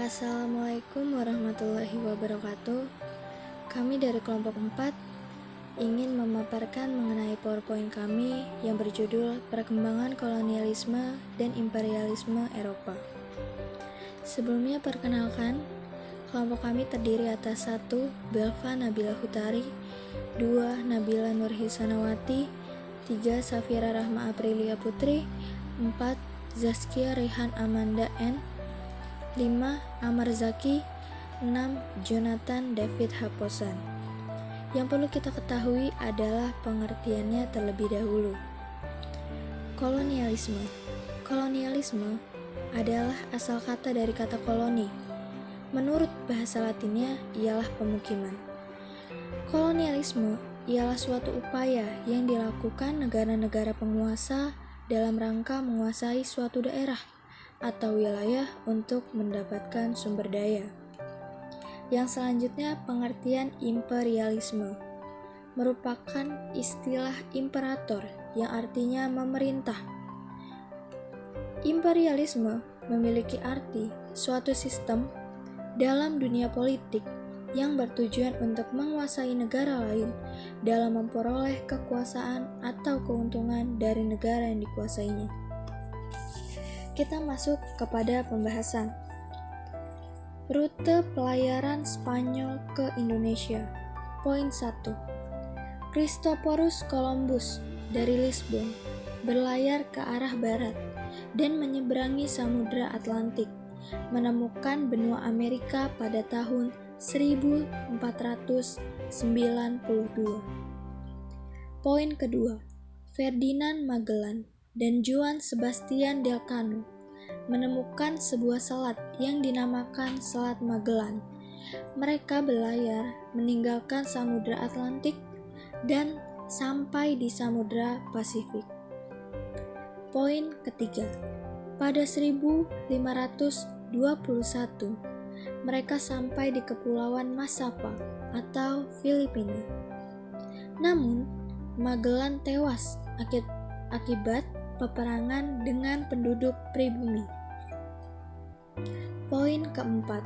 Assalamualaikum warahmatullahi wabarakatuh. Kami dari kelompok 4 ingin memaparkan mengenai PowerPoint kami yang berjudul Perkembangan Kolonialisme dan Imperialisme Eropa. Sebelumnya perkenalkan, kelompok kami terdiri atas 1. Belva Nabila Hutari, 2. Nabila Nurhisanawati, 3. Safira Rahma Aprilia Putri, 4. Zaskia Rehan Amanda N, 5. Amar Zaki, 6. Jonathan David Haposan. Yang perlu kita ketahui adalah pengertiannya terlebih dahulu. Kolonialisme adalah asal kata dari kata koloni. Menurut bahasa Latinnya ialah pemukiman. Kolonialisme ialah suatu upaya yang dilakukan negara-negara penguasa dalam rangka menguasai suatu daerah atau wilayah untuk mendapatkan sumber daya. Yang selanjutnya, pengertian imperialisme merupakan istilah imperator yang artinya memerintah. Imperialisme memiliki arti suatu sistem dalam dunia politik yang bertujuan untuk menguasai negara lain dalam memperoleh kekuasaan atau keuntungan dari negara yang dikuasainya. Kita masuk kepada pembahasan. Rute pelayaran Spanyol ke Indonesia. Poin 1. Christophorus Columbus dari Lisbon berlayar ke arah barat dan menyeberangi Samudra Atlantik, menemukan benua Amerika pada tahun 1492. Poin kedua. Ferdinand Magellan dan Juan Sebastian Elcano menemukan sebuah selat yang dinamakan Selat Magellan. Mereka berlayar meninggalkan Samudra Atlantik dan sampai di Samudra Pasifik. Poin ketiga. Pada 1521, mereka sampai di Kepulauan Masapa atau Filipina. Namun, Magellan tewas akibat peperangan dengan penduduk pribumi. Poin keempat.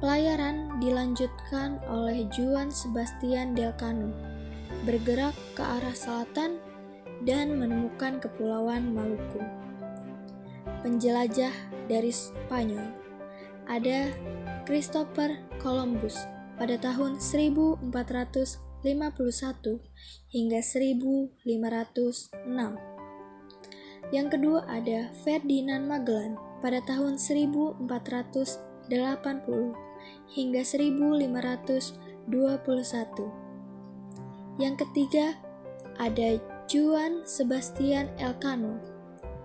Pelayaran dilanjutkan oleh Juan Sebastian Elcano, bergerak ke arah selatan dan menemukan Kepulauan Maluku. Penjelajah dari Spanyol ada Christopher Columbus pada tahun 1451 hingga 1506. Yang kedua ada Ferdinand Magellan pada tahun 1480 hingga 1521. Yang ketiga ada Juan Sebastian Elcano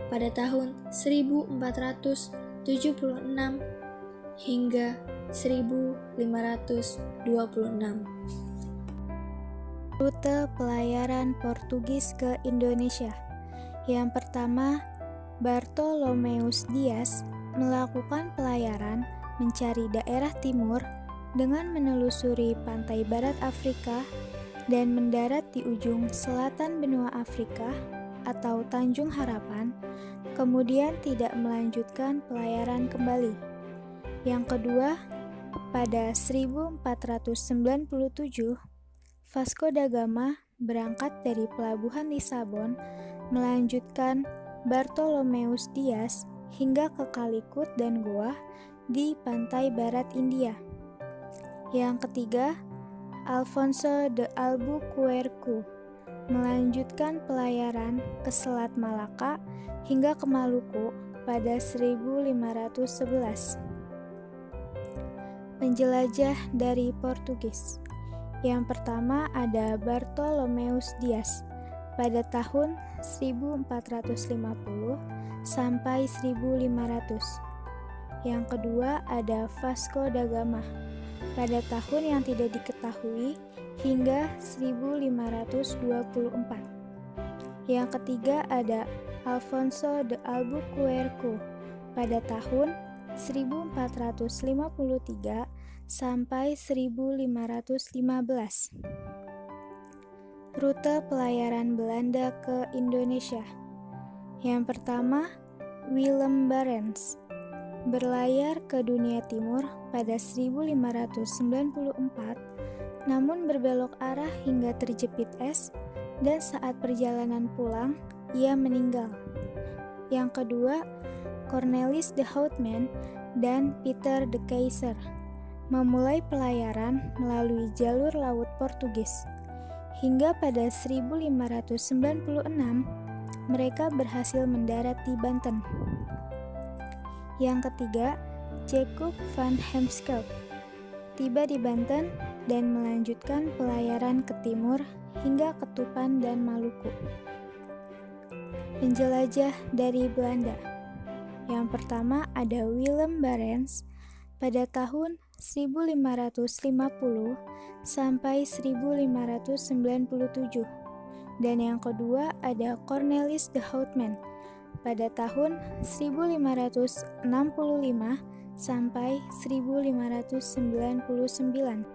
pada tahun 1476 hingga 1526. Rute pelayaran Portugis ke Indonesia. Yang pertama, Bartolomeus Dias melakukan pelayaran mencari daerah timur dengan menelusuri pantai barat Afrika dan mendarat di ujung selatan benua Afrika atau Tanjung Harapan, kemudian tidak melanjutkan pelayaran kembali. Yang kedua, pada 1497, Vasco da Gama berangkat dari pelabuhan Lisabon melanjutkan Bartolomeus Dias hingga ke Calicut dan Goa di pantai barat India. Yang ketiga, Alfonso de Albuquerque melanjutkan pelayaran ke Selat Malaka hingga ke Maluku pada 1511. Penjelajah dari Portugis. Yang pertama ada Bartolomeus Dias pada tahun 1450 sampai 1500. Yang kedua ada Vasco da Gama pada tahun yang tidak diketahui hingga 1524. Yang ketiga ada Alfonso de Albuquerque pada tahun 1453 sampai 1515. Rute pelayaran Belanda ke Indonesia. Yang pertama, Willem Barents berlayar ke dunia timur pada 1594, namun berbelok arah hingga terjepit es, dan saat perjalanan pulang, ia meninggal. Yang kedua, Cornelis de Houtman dan Peter de Keyser memulai pelayaran melalui jalur laut Portugis. Hingga pada 1596, mereka berhasil mendarat di Banten. Yang ketiga, Jacob van Heemskerck tiba di Banten dan melanjutkan pelayaran ke timur hingga ke Tupan dan Maluku. Penjelajah dari Belanda. Yang pertama ada Willem Barents pada tahun 1550 sampai 1597, dan yang kedua ada Cornelis de Houtman pada tahun 1565 sampai 1599.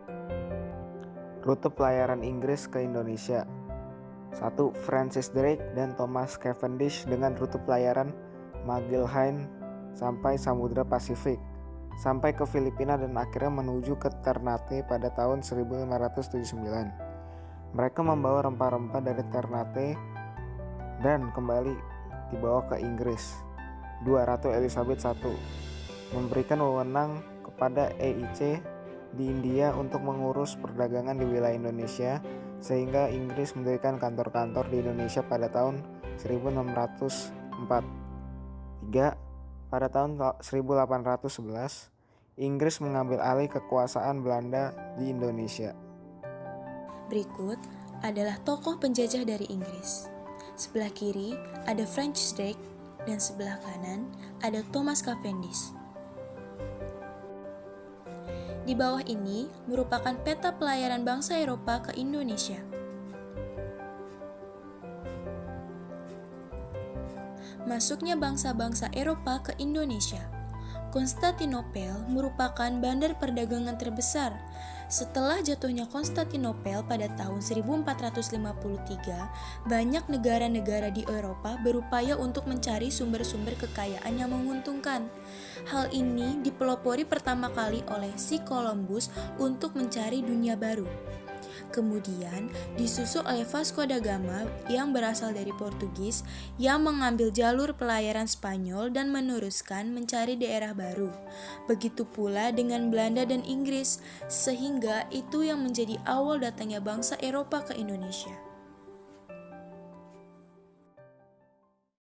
Rute pelayaran Inggris ke Indonesia. 1. Francis Drake dan Thomas Cavendish dengan rute pelayaran Magellan sampai Samudra Pasifik, sampai ke Filipina dan akhirnya menuju ke Ternate pada tahun 1579. Mereka membawa rempah-rempah dari Ternate dan kembali dibawa ke Inggris. 2. Ratu Elizabeth I memberikan wewenang kepada EIC di India untuk mengurus perdagangan di wilayah Indonesia, sehingga Inggris mendirikan kantor-kantor di Indonesia pada tahun 1604. 3. Pada tahun 1811, Inggris mengambil alih kekuasaan Belanda di Indonesia. Berikut adalah tokoh penjajah dari Inggris. Sebelah kiri ada Francis Drake dan sebelah kanan ada Thomas Cavendish. Di bawah ini merupakan peta pelayaran bangsa Eropa ke Indonesia. Masuknya bangsa-bangsa Eropa ke Indonesia. Konstantinopel merupakan bandar perdagangan terbesar. Setelah jatuhnya Konstantinopel pada tahun 1453, banyak negara-negara di Eropa berupaya untuk mencari sumber-sumber kekayaan yang menguntungkan. Hal ini dipelopori pertama kali oleh si Columbus untuk mencari dunia baru. Kemudian disusul oleh Vasco da Gama yang berasal dari Portugis yang mengambil jalur pelayaran Spanyol dan meneruskan mencari daerah baru. Begitu pula dengan Belanda dan Inggris, sehingga itu yang menjadi awal datangnya bangsa Eropa ke Indonesia.